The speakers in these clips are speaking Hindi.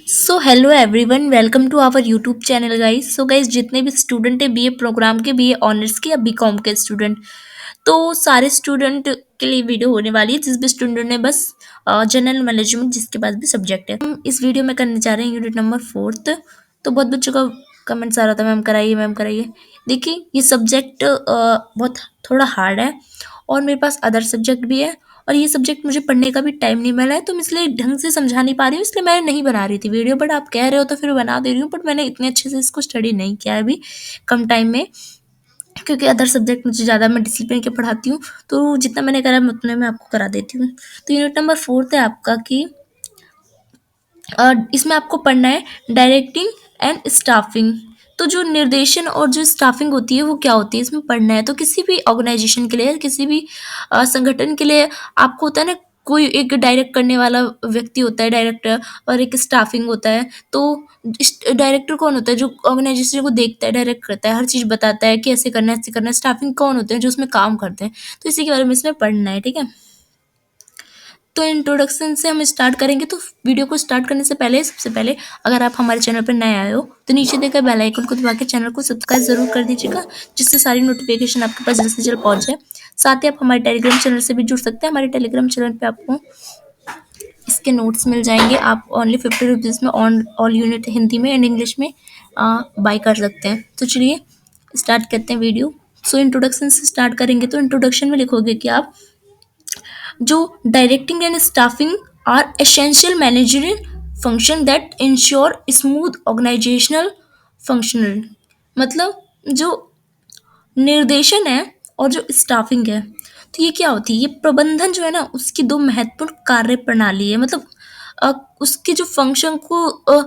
So hello everyone, welcome to our YouTube channel guys. So guys, जितने भी स्टूडेंट है बीए प्रोग्राम के, बीए ऑनर्स के या बीकॉम के स्टूडेंट, तो सारे स्टूडेंट के लिए वीडियो होने वाली है। जिस भी स्टूडेंट ने बस जनरल मैनेजमेंट जिसके पास भी सब्जेक्ट है, हम इस वीडियो में करने जा रहे हैं यूनिट नंबर 4। तो बहुत बच्चों का कमेंट्स आ रहा था, मैम कराइए मैम कराइए। देखिए, ये सब्जेक्ट बहुत थोड़ा हार्ड है और मेरे पास अदर सब्जेक्ट भी है, और ये सब्जेक्ट मुझे पढ़ने का भी टाइम नहीं मिला है, तो मैं इसलिए ढंग से समझा नहीं पा रही हूँ, इसलिए मैं नहीं बना रही थी वीडियो। बट आप कह रहे हो तो फिर बना दे रही हूँ, बट मैंने इतने अच्छे से इसको स्टडी नहीं किया है अभी, कम टाइम में, क्योंकि अदर सब्जेक्ट मुझे ज़्यादा, मैं डिसिप्लिन के पढ़ाती हूँ, तो जितना मैंने करा मैं उतने में आपको करा देती हूँ। तो यूनिट नंबर 4 है आपका कि इसमें आपको पढ़ना है डायरेक्टिंग एंड स्टाफिंग। तो जो निर्देशन और जो स्टाफिंग होती है वो क्या होती है, इसमें पढ़ना है। तो किसी भी ऑर्गेनाइजेशन के लिए, किसी भी संगठन के लिए आपको होता है ना, कोई एक डायरेक्ट करने वाला व्यक्ति होता है, डायरेक्टर, और एक स्टाफिंग होता है। तो डायरेक्टर कौन होता है? जो ऑर्गेनाइजेशन को देखता है, डायरेक्ट करता है, हर चीज़ बताता है कि ऐसे करना है ऐसे करना है। स्टाफिंग कौन होते हैं? जो उसमें काम करते हैं। तो इसी के बारे में इसमें पढ़ना है, ठीक है। तो इंट्रोडक्शन से हम स्टार्ट करेंगे। तो वीडियो को स्टार्ट करने से पहले, सबसे पहले, अगर आप हमारे चैनल पर नए आए हो तो नीचे देकर बेल आइकन को दबा के चैनल को सब्सक्राइब जरूर कर दीजिएगा, जिससे सारी नोटिफिकेशन आपके पास जल्द से जल्द पहुंच जाए। साथ ही आप हमारे टेलीग्राम चैनल से भी जुड़ सकते हैं। हमारे टेलीग्राम चैनल पे आपको इसके नोट्स मिल जाएंगे। आप ओनली 50 रुपीज़ में ऑन ऑल यूनिट हिंदी में एंड इंग्लिश में बाई कर सकते हैं। तो चलिए स्टार्ट करते हैं वीडियो। सो इंट्रोडक्शन से स्टार्ट करेंगे। तो इंट्रोडक्शन में लिखोगे कि आप, जो directing and staffing are essential managerial function that ensure smooth organisational functional. मतलब जो निर्देशन है और जो स्टाफिंग है, तो ये क्या होती है? ये प्रबंधन जो है ना, उसकी दो महत्वपूर्ण कार्य प्रणाली है। मतलब उसके जो फंक्शन को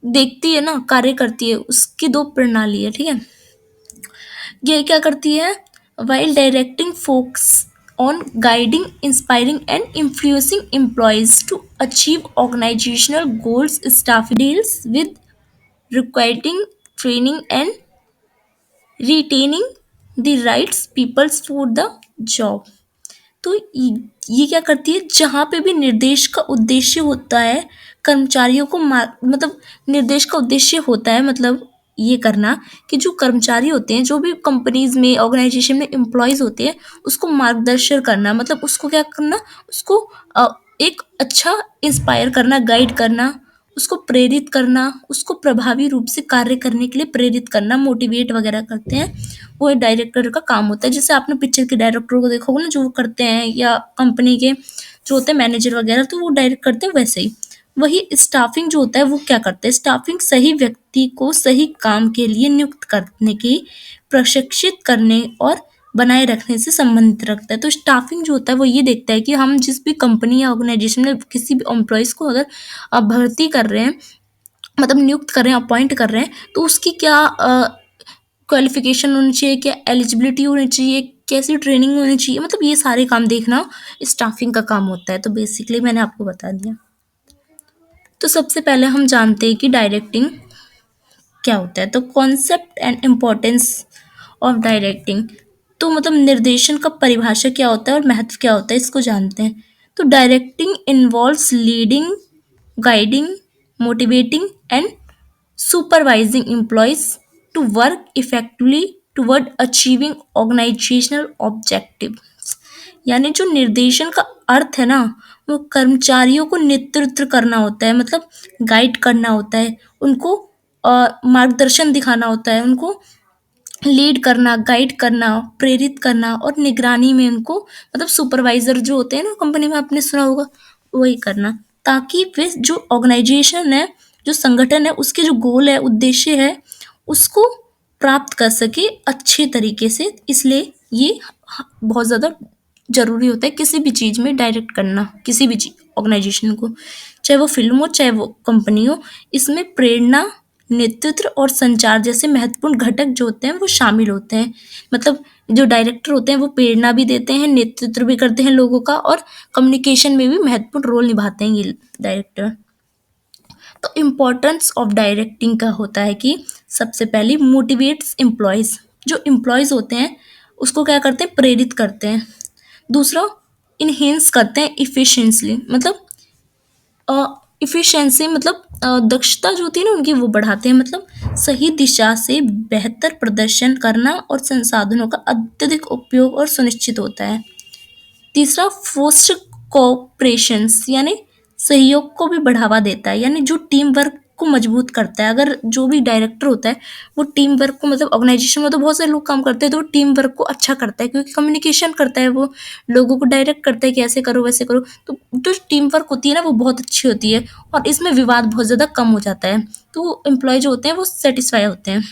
देखती है ना, कार्य करती है, उसकी दो प्रणाली है, ठीक है। ये क्या करती है? While directing focus on guiding, inspiring and influencing employees to achieve organisational goals, staff deals with requiring training and retaining the rights peoples for the job. तो ये क्या करती है? जहाँ पे भी निर्देश का उद्देश्य होता है, कर्मचारियों को मतलब निर्देश का उद्देश्य होता है, मतलब ये करना कि जो कर्मचारी होते हैं, जो भी कंपनीज में, ऑर्गेनाइजेशन में एम्प्लॉयज होते हैं, उसको मार्गदर्शन करना, मतलब उसको क्या करना, उसको एक अच्छा इंस्पायर करना, गाइड करना, उसको प्रेरित करना, उसको प्रभावी रूप से कार्य करने के लिए प्रेरित करना, मोटिवेट वगैरह करते हैं। वो डायरेक्टर का काम होता है। जैसे आपने पिक्चर के डायरेक्टर को देखोगे ना, जो वो करते हैं, या कंपनी के जो होते हैं मैनेजर वगैरह, तो वो डायरेक्ट करते हैं। वैसे ही वही स्टाफिंग जो होता है वो क्या करते हैं? स्टाफिंग सही व्यक्ति को सही काम के लिए नियुक्त करने की, प्रशिक्षित करने और बनाए रखने से संबंधित रखता है। तो स्टाफिंग जो होता है वो ये देखता है कि हम जिस भी कंपनी या ऑर्गेनाइजेशन में किसी भी एम्प्लॉयज़ को अगर भर्ती कर रहे हैं, मतलब नियुक्त कर रहे हैं, अपॉइंट कर रहे हैं, तो उसकी क्या क्वालिफिकेशन होनी चाहिए, क्या एलिजिबिलिटी होनी चाहिए, कैसी ट्रेनिंग होनी चाहिए, मतलब ये सारे काम देखना स्टाफिंग का काम होता है। तो बेसिकली मैंने आपको बता दिया। तो सबसे पहले हम जानते हैं कि डायरेक्टिंग क्या होता है। तो concept and importance of directing. तो मतलब निर्देशन का परिभाषा क्या होता है और महत्व क्या होता है, इसको जानते हैं। तो directing involves leading, guiding, motivating and supervising employees to work effectively toward achieving organizational objectives। यानी जो निर्देशन का अर्थ है ना, वो कर्मचारियों को नेतृत्व करना होता है, मतलब गाइड करना होता है, उनको मार्गदर्शन दिखाना होता है, उनको लीड करना, गाइड करना, प्रेरित करना, और निगरानी में उनको, मतलब सुपरवाइजर जो होते हैं ना कंपनी में, आपने सुना होगा, वही करना, ताकि वे जो ऑर्गेनाइजेशन है, जो संगठन है, उसके जो गोल है, उद्देश्य है, उसको प्राप्त कर सके अच्छे तरीके से। इसलिए ये बहुत ज़्यादा ज़रूरी होता है किसी भी चीज़ में डायरेक्ट करना, किसी भी चीज़ ऑर्गेनाइजेशन को, चाहे वो फिल्म हो, चाहे वो कंपनी हो। इसमें प्रेरणा, नेतृत्व और संचार जैसे महत्वपूर्ण घटक जो होते हैं वो शामिल होते हैं। मतलब जो डायरेक्टर होते हैं वो प्रेरणा भी देते हैं, नेतृत्व भी करते हैं लोगों का, और कम्युनिकेशन में भी महत्वपूर्ण रोल निभाते हैं ये डायरेक्टर। तो इम्पोर्टेंस ऑफ डायरेक्टिंग का होता है कि सबसे पहले मोटिवेट्स एम्प्लॉयज़। जो एम्प्लॉयज़ होते हैं उसको क्या करते हैं? प्रेरित करते हैं। दूसरा, इन्हेंस करते हैं इफ़िशिएंसली, मतलब इफ़िशिएंसी मतलब दक्षता जो होती है ना उनकी वो बढ़ाते हैं, मतलब सही दिशा से बेहतर प्रदर्शन करना और संसाधनों का अत्यधिक उपयोग और सुनिश्चित होता है। तीसरा फोस्टर कोऑपरेशंस यानी सहयोग को भी बढ़ावा देता है, यानी जो टीम वर्क को मजबूत करता है। अगर जो भी डायरेक्टर होता है वो टीम वर्क को, मतलब ऑर्गेनाइजेशन में तो बहुत सारे लोग काम करते हैं, तो टीम वर्क को अच्छा करता है क्योंकि कम्युनिकेशन करता है, वो लोगों को डायरेक्ट करता है कि ऐसे करो वैसे करो। तो जो टीम वर्क होती है ना वो बहुत अच्छी होती है और इसमें विवाद बहुत ज़्यादा कम हो जाता है, तो एम्प्लॉय जो होते हैं वो सेटिस्फाई होते हैं।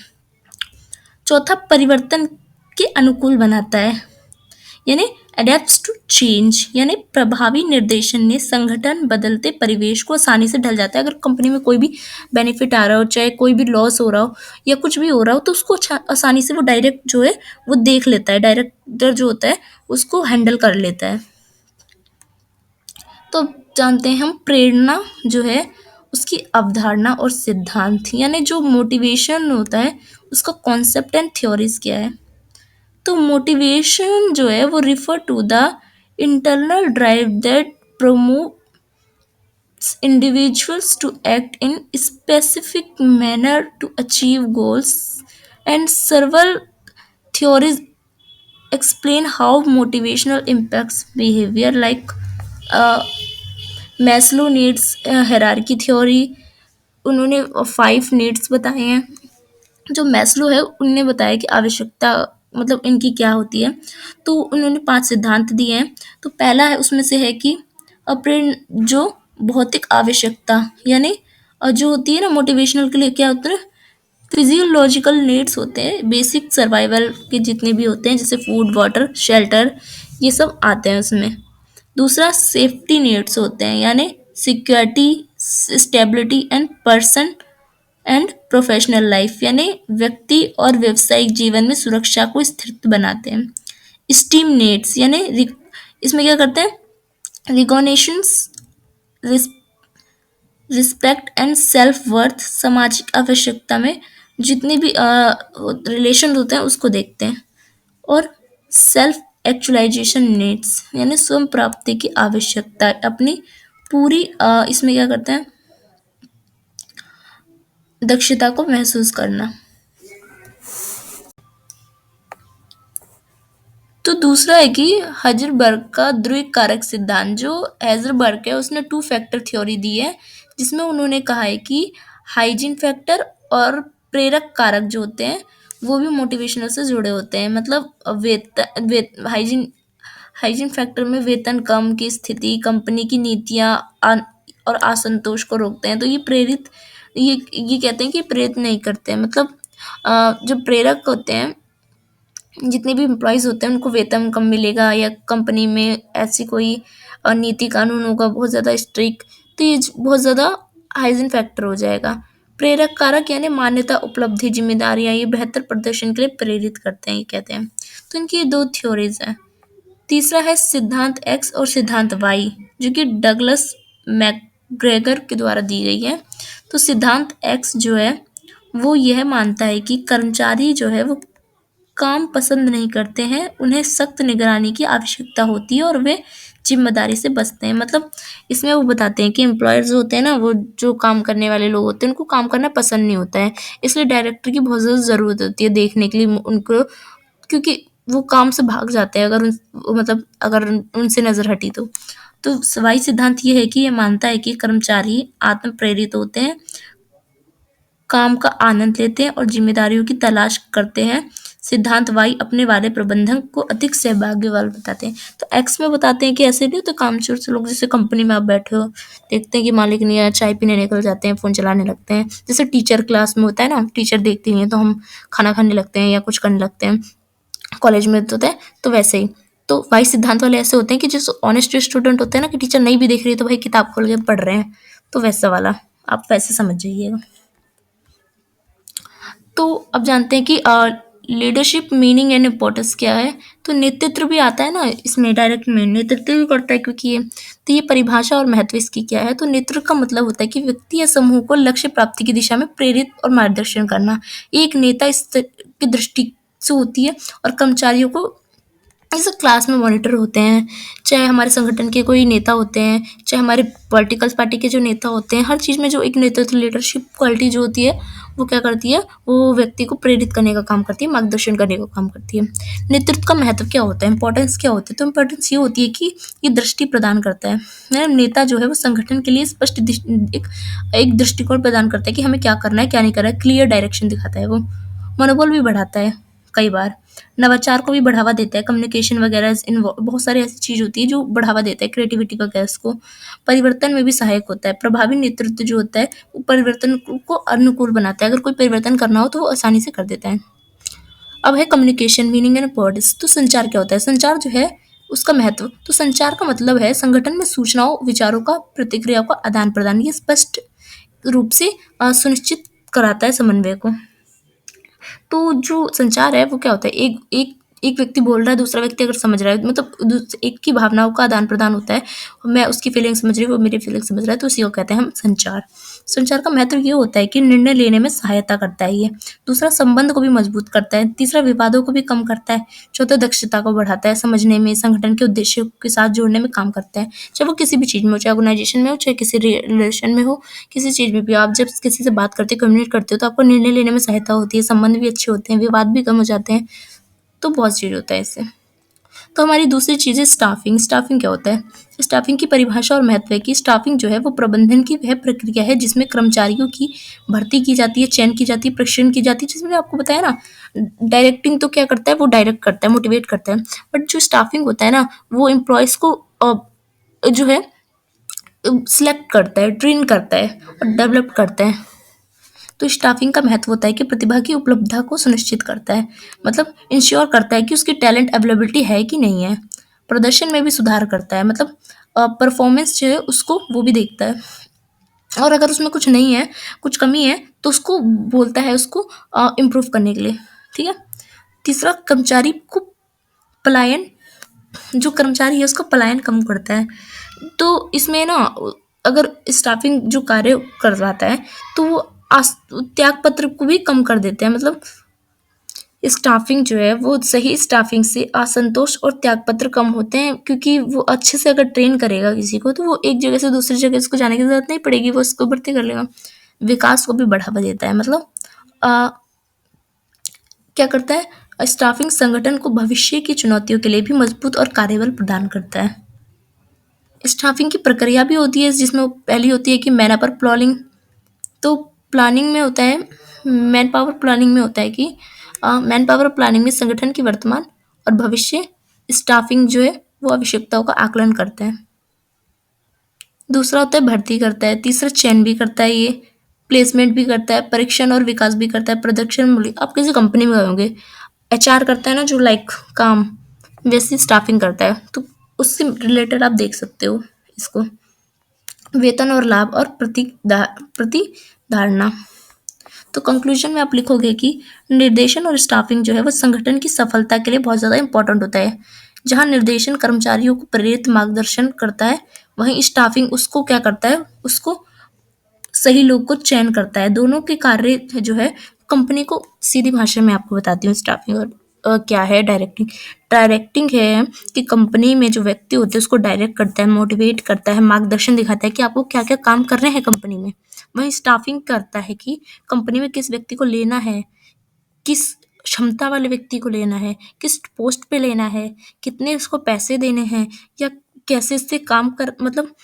चौथा, परिवर्तन के अनुकूल बनाता है, यानी अडेप्ट्स टू चेंज, यानी प्रभावी निर्देशन ने संगठन बदलते परिवेश को आसानी से ढल जाता है। अगर कंपनी में कोई भी बेनिफिट आ रहा हो, चाहे कोई भी लॉस हो रहा हो या कुछ भी हो रहा हो, तो उसको आसानी से वो डायरेक्ट जो है वो देख लेता है, डायरेक्टर जो होता है उसको हैंडल कर लेता है। तो अब जानते हैं हम प्रेरणा जो है उसकी अवधारणा और सिद्धांत, यानी जो मोटिवेशन होता है उसका कॉन्सेप्ट एंड थ्योरीज क्या है। तो मोटिवेशन जो है वो refer to the internal drive that promotes individuals to act in specific manner to achieve goals, and several theories explain how motivational impacts behavior, like uh, Maslow needs hierarchy theory। उन्होंने 5 नीड्स बताए हैं। जो मैस्लो है उनने बताया कि आवश्यकता मतलब इनकी क्या होती है, तो उन्होंने 5 सिद्धांत दिए हैं। तो पहला है उसमें से है कि अपने जो भौतिक आवश्यकता, यानी जो होती है ना मोटिवेशनल के लिए क्या होता है, फिजियोलॉजिकल नीड्स होते हैं, बेसिक सर्वाइवल के जितने भी होते हैं जैसे फूड वाटर शेल्टर, ये सब आते हैं उसमें। दूसरा सेफ्टी नीड्स होते हैं, यानी security stability and person and professional life, यानी व्यक्ति और व्यावसायिक जीवन में सुरक्षा को स्थिर बनाते हैं। स्टीम नीड्स यानी इसमें क्या करते हैं, recognitions respect and self worth, सामाजिक आवश्यकता में जितने भी रिलेशन होते हैं उसको देखते हैं। और सेल्फ एक्चुअलाइजेशन नीड्स यानी स्वयं प्राप्ति की आवश्यकता, अपनी पूरी इसमें क्या करते हैं, दक्षता को महसूस करना। तो दूसरा है कि हजरबर्ग का ध्रुवीक कारक सिद्धांत, जो हेजरबर्ग है उसने 2 फैक्टर थ्योरी दी है, जिसमें उन्होंने कहा है कि हाइजीन फैक्टर और प्रेरक कारक जो होते हैं वो भी मोटिवेशनल से जुड़े होते हैं। मतलब हाइजीन हाइजीन फैक्टर में वेतन कम की स्थिति, कंपनी की नीतियां और असंतोष को रोकते हैं। तो ये कहते हैं कि प्रेरित नहीं करते हैं। मतलब जो प्रेरक होते हैं, जितने भी एम्प्लॉयज़ होते हैं उनको वेतन कम मिलेगा या कंपनी में ऐसी कोई नीति कानून होगा बहुत ज़्यादा स्ट्रिक्ट, तो ये बहुत ज़्यादा हाइजीन फैक्टर हो जाएगा। प्रेरक कारक यानी मान्यता उपलब्धि जिम्मेदारियाँ ये बेहतर प्रदर्शन के लिए प्रेरित करते हैं, ये कहते हैं। तो इनकी 2 थ्योरीज हैं। तीसरा है सिद्धांत एक्स और सिद्धांत वाई, जो कि डगलस मैकग्रेगर के द्वारा दी गई है। तो सिद्धांत एक्स जो है वो यह मानता है कि कर्मचारी जो है वो काम पसंद नहीं करते हैं, उन्हें सख्त निगरानी की आवश्यकता होती है और वे जिम्मेदारी से बचते हैं। मतलब इसमें वो बताते हैं कि एम्प्लॉयर्स होते हैं ना, वो जो काम करने वाले लोग होते हैं उनको काम करना पसंद नहीं होता है, इसलिए डायरेक्टर की बहुत ज़्यादा ज़रूरत होती है देखने के लिए उनको, क्योंकि वो काम से भाग जाते हैं अगर मतलब अगर उनसे नज़र हटी तो सवाई सिद्धांत ये है कि ये मानता है कि कर्मचारी आत्म प्रेरित होते हैं, काम का आनंद लेते हैं और जिम्मेदारियों की तलाश करते हैं। सिद्धांत वाई अपने वाले प्रबंधन को अधिक सहभाग्यवान बताते हैं। तो एक्स में बताते हैं कि ऐसे नहीं होते कामचोर से लोग, जैसे कंपनी में आप बैठे हो, देखते हैं कि मालिक नहीं आया, चाय पीने निकल जाते हैं, फ़ोन चलाने लगते हैं। जैसे टीचर क्लास में होता है ना, टीचर देखती नहीं है तो हम खाना खाने लगते हैं या कुछ करने लगते हैं, कॉलेज में तो होता है, तो वैसे ही। तो वाई सिद्धांत वाले ऐसे होते हैं कि जो ऑनेस्ट स्टूडेंट होते हैं ना, कि टीचर नहीं भी देख रही है तो भाई किताब खोल के पढ़ रहे हैं, तो वैसा वाला आप वैसे समझ जाइएगा। तो अब जानते हैं कि लीडरशिप मीनिंग एंड इम्पोर्टेंस क्या है। तो नेतृत्व भी आता है ना इसमें, डायरेक्ट में नेतृत्व भी करता है क्योंकि ये परिभाषा और महत्व इसकी क्या है। तो नेतृत्व का मतलब होता है कि व्यक्ति या समूह को लक्ष्य प्राप्ति की दिशा में प्रेरित और मार्गदर्शन करना। एक नेता इस की दृष्टि से होती है और कर्मचारियों को जैसे क्लास में मॉनिटर होते हैं, चाहे हमारे संगठन के कोई नेता होते हैं, चाहे हमारे पॉलिटिकल पार्टी के जो नेता होते हैं, हर चीज़ में जो एक नेतृत्व लीडरशिप क्वालिटी जो होती है, वो क्या करती है, वो व्यक्ति को प्रेरित करने का काम करती है, मार्गदर्शन करने का काम करती है। नेतृत्व का महत्व क्या होता है, इंपॉर्टेंस क्या होती है? तो इंपॉर्टेंस ये होती है कि ये दृष्टि प्रदान करता है। नेता जो है वो संगठन के लिए स्पष्ट एक एक दृष्टिकोण प्रदान करता है कि हमें क्या करना है, क्या नहीं करना है, क्लियर डायरेक्शन दिखाता है वो। मनोबल भी बढ़ाता है कई बार, नवाचार को भी बढ़ावा देता है, कम्युनिकेशन वगैरह इन बहुत सारी ऐसी चीज़ होती है जो बढ़ावा देता है क्रिएटिविटी वगैरह को। परिवर्तन में भी सहायक होता है, प्रभावी नेतृत्व जो होता है वो परिवर्तन को अनुकूल बनाता है, अगर कोई परिवर्तन करना हो तो वो आसानी से कर देता है। अब है कम्युनिकेशन मीनिंग एंड इम्पोर्टेंस। तो संचार क्या होता है? संचार जो है उसका महत्व, तो संचार का मतलब है संगठन में सूचनाओं, विचारों का, प्रतिक्रियाओं का आदान प्रदान। ये स्पष्ट रूप से सुनिश्चित कराता है समन्वय को। तो जो संचार है वो क्या होता है, एक एक एक व्यक्ति बोल रहा है, दूसरा व्यक्ति अगर समझ रहा है, मतलब एक की भावनाओं का आदान प्रदान होता है, मैं उसकी फीलिंग समझ रही हूँ, वो मेरी फीलिंग समझ रहा है, तो उसी को कहते हैं हम संचार। संचार का महत्व ये होता है कि निर्णय लेने में सहायता करता है ये, दूसरा संबंध को भी मजबूत करता है, तीसरा विवादों को भी कम करता है, चौथा दक्षता को बढ़ाता है, समझने में, संगठन के उद्देश्यों के साथ जोड़ने में काम करता है। चाहे वो किसी भी चीज़ में हो, चाहे ऑर्गेनाइजेशन में हो, चाहे किसी रिलेशन में हो, किसी चीज़ में भी आप जब किसी से बात करते हो, कम्युनिकेट करते हो, तो आपको निर्णय लेने में सहायता होती है, संबंध भी अच्छे होते हैं, विवाद भी कम हो जाते हैं, तो बहुत चीज़ होता है इससे। तो हमारी दूसरी चीज़ है स्टाफिंग। स्टाफिंग क्या होता है? स्टाफिंग की परिभाषा और महत्व है कि स्टाफिंग जो है वो प्रबंधन की वह प्रक्रिया है जिसमें कर्मचारियों की भर्ती की जाती है, चयन की जाती है, प्रशिक्षण की जाती है, जिसमें आपको बताया ना, डायरेक्टिंग तो क्या करता है, वो डायरेक्ट करता है, मोटिवेट करता है, बट जो स्टाफिंग होता है ना, वो एम्प्लॉयज़ को जो है सिलेक्ट करता है, ट्रेन करता है और डेवलप करता है। तो स्टाफिंग का महत्व होता है कि प्रतिभा की उपलब्धता को सुनिश्चित करता है, मतलब इंश्योर करता है कि उसकी टैलेंट अवेलेबिलिटी है कि नहीं है। प्रदर्शन में भी सुधार करता है, मतलब परफॉर्मेंस जो है उसको वो भी देखता है, और अगर उसमें कुछ नहीं है, कुछ कमी है, तो उसको बोलता है उसको इम्प्रूव करने के लिए। ठीक है। तीसरा, कर्मचारी को पलायन, जो कर्मचारी है उसका पलायन कम करता है। तो इसमें ना, अगर स्टाफिंग जो कार्य करवाता है तो वो त्याग पत्र को भी कम कर देते हैं, मतलब स्टाफिंग जो है वो सही स्टाफिंग से असंतोष और त्याग पत्र कम होते हैं, क्योंकि वो अच्छे से अगर ट्रेन करेगा किसी को तो वो एक जगह से दूसरी जगह उसको जाने की जरूरत नहीं पड़ेगी, वो उसको भर्ती कर लेगा। विकास को भी बढ़ावा देता है, मतलब आ, क्या करता है, स्टाफिंग संगठन को भविष्य की चुनौतियों के लिए भी मजबूत और कार्यबल प्रदान करता है। स्टाफिंग की प्रक्रिया भी होती है, जिसमें पहली होती है कि मैन पावर प्लानिंग। तो प्लानिंग में होता है, मैन पावर प्लानिंग में होता है कि मैन पावर प्लानिंग में संगठन की वर्तमान और भविष्य स्टाफिंग जो है वो आवश्यकताओं का आकलन करता है। दूसरा होता है भर्ती करता है, तीसरा चयन भी करता है, ये प्लेसमेंट भी करता है, परीक्षण और विकास भी करता है, प्रदर्शन मूल्य। आप किसी कंपनी में गए होंगे, एचआर करता है ना, जो लाइक काम, वैसे स्टाफिंग करता है, तो उससे रिलेटेड आप देख सकते हो इसको। वेतन और लाभ और प्रतिधारणा। तो कंक्लूजन में आप लिखोगे कि निर्देशन और स्टाफिंग जो है वो संगठन की सफलता के लिए बहुत ज़्यादा इंपॉर्टेंट होता है। जहाँ निर्देशन कर्मचारियों को प्रेरित मार्गदर्शन करता है, वहीं स्टाफिंग उसको क्या करता है, उसको सही लोग को चयन करता है। दोनों के कार्य जो है कंपनी को, सीधी भाषा में आपको बताती हूँ स्टाफिंग और क्या है डायरेक्टिंग। डायरेक्टिंग है कि कंपनी में जो व्यक्ति होते हैं उसको डायरेक्ट करता है, मोटिवेट करता है, मार्गदर्शन दिखाता है कि आपको क्या क्या काम कर रहे हैं कंपनी में। वहीं स्टाफिंग करता है कि कंपनी में किस व्यक्ति को लेना है, किस क्षमता वाले व्यक्ति को लेना है, किस पोस्ट पे लेना है, कितने उसको पैसे देने हैं, या कैसे इससे काम कर, मतलब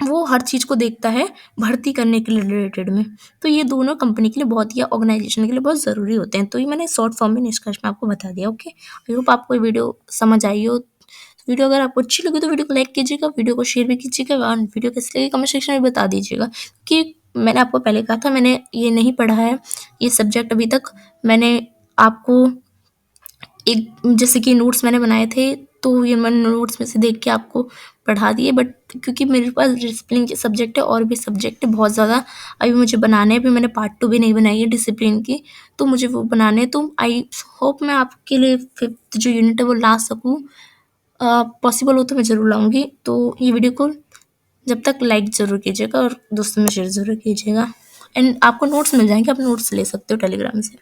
वो हर चीज़ को देखता है भर्ती करने के लिए रिलेटेड में। तो ये दोनों कंपनी के लिए बहुत, या ऑर्गेनाइजेशन के लिए बहुत ज़रूरी होते हैं। तो ये मैंने शॉर्ट फॉर्म में निष्कर्ष में आपको बता दिया। ओके, आई होप आपको ये वीडियो समझ आई हो। वीडियो अगर आपको अच्छी लगी तो वीडियो को लाइक कीजिएगा, वीडियो को शेयर भी कीजिएगा, और वीडियो कैसी लगी कमेंट सेक्शन में बता दीजिएगा। कि मैंने आपको पहले कहा था, मैंने ये नहीं पढ़ा है ये सब्जेक्ट अभी तक। मैंने आपको एक, जैसे कि नोट्स मैंने बनाए थे, तो ये मैंने नोट्स में से देख के आपको पढ़ा दिए, बट क्योंकि मेरे पास डिसिप्लिन के सब्जेक्ट है और भी सब्जेक्ट है बहुत ज़्यादा, अभी मुझे बनाने हैं। अभी मैंने पार्ट 2 भी नहीं बनाई है डिसिप्लिन की, तो मुझे वो बनाने हैं। तो आई होप मैं आपके लिए 5th जो यूनिट है वो ला सकूँ। पॉसिबल हो तो मैं ज़रूर लाऊँगी। तो ये वीडियो को जब तक लाइक ज़रूर कीजिएगा और दोस्तों में शेयर ज़रूर कीजिएगा, एंड आपको नोट्स मिल जाएँगे, आप नोट्स ले सकते हो टेलीग्राम से।